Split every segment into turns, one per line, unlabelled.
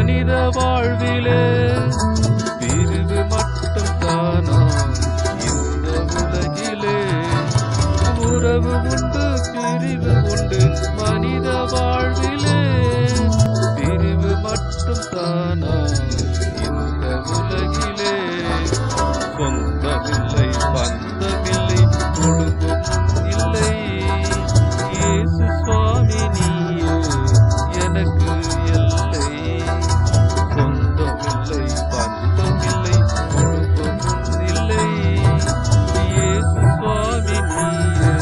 மனித வாழ்விலே பிரிவு மட்டும் தானா இந்த உலகிலே? உறவு உண்டு, பிரிவு உண்டு மனித வாழ்விலே, பிரிவு மட்டும் தானா இந்த உலகிலே? சொந்தமில்லை, பந்தமில்லை, குடும்பமும் இல்லை. இயேசு சுவாமி நீயே எனக்கு எல்லை. சொந்தமில்லை, பந்தமில்லை, குடும்பமும் இல்லை. இயேசு சுவாமி நீயே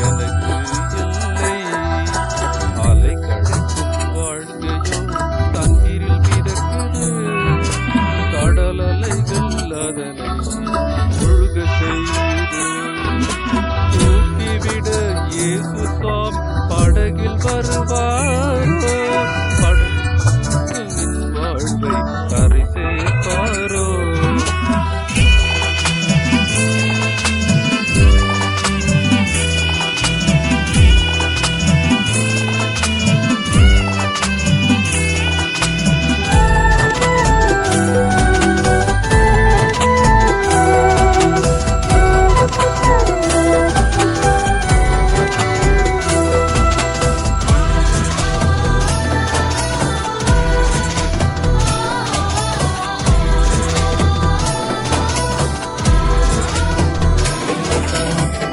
எனக்கு எல்லை. அலை கழிக்கும் வாழ்க்கையோ தண்ணீரில் மிதக்குது. கடல் அலைகள் அதனை முழுக செய்து. தூக்கிவிட இயேசு சுவாமி படகில் வருவாரோ? படகின் வாழ்வை கரை சேர்ப்பாரோ?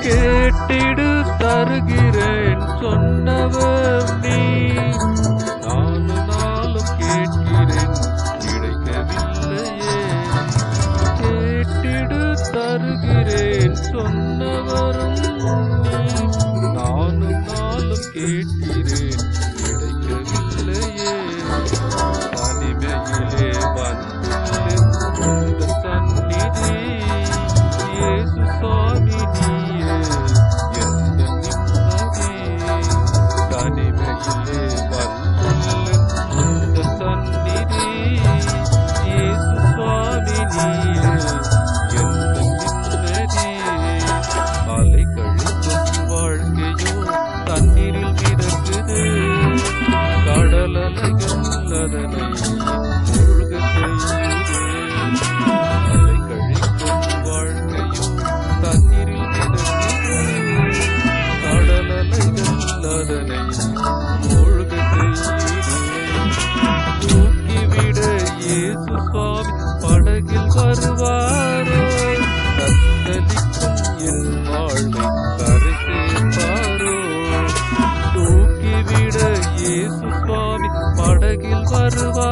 கேட்டிடு தருகிறேன் சொன்னவர் நீ. நாளும் கேட்கிறேன் கிடைக்கவில்லையே. கேட்டிடு தருகிறேன் சொன்னவரும் நீ. நாளும் கேட்கிறேன் கிடைக்கவில்லையே. தனிமையிலே வந்துள்ளேன் உந்த சந்நிதி. இயேசு சுவாமி நீயே எந்த நிம்மதி. தனிமையிலே வந்துள்ளேன் உந்த சந்நிதி. இயேசு சுவாமி நீயே எந்த நிம்மதி. அலை கழிக்கும் வாழ்க்கையோ தண்ணீரில் மிதக்குது. கடல் அலைகள் அதனை முழுக செய்யுது. அலை கழிக்கும் வாழ்க்கையோ தண்ணீரில் மிதக்குது. கடல் அலைகள் அதனை முழுக செய்யுது. தூக்கிவிட இயேசு சுவாமி படகில் வருவாரோ? தத்தளிக்கும் என் வாழ்வை கரை சேர்ப்பாரோ? தூக்கிவிட இயேசு சுவாமி படகில் வருவாரோ?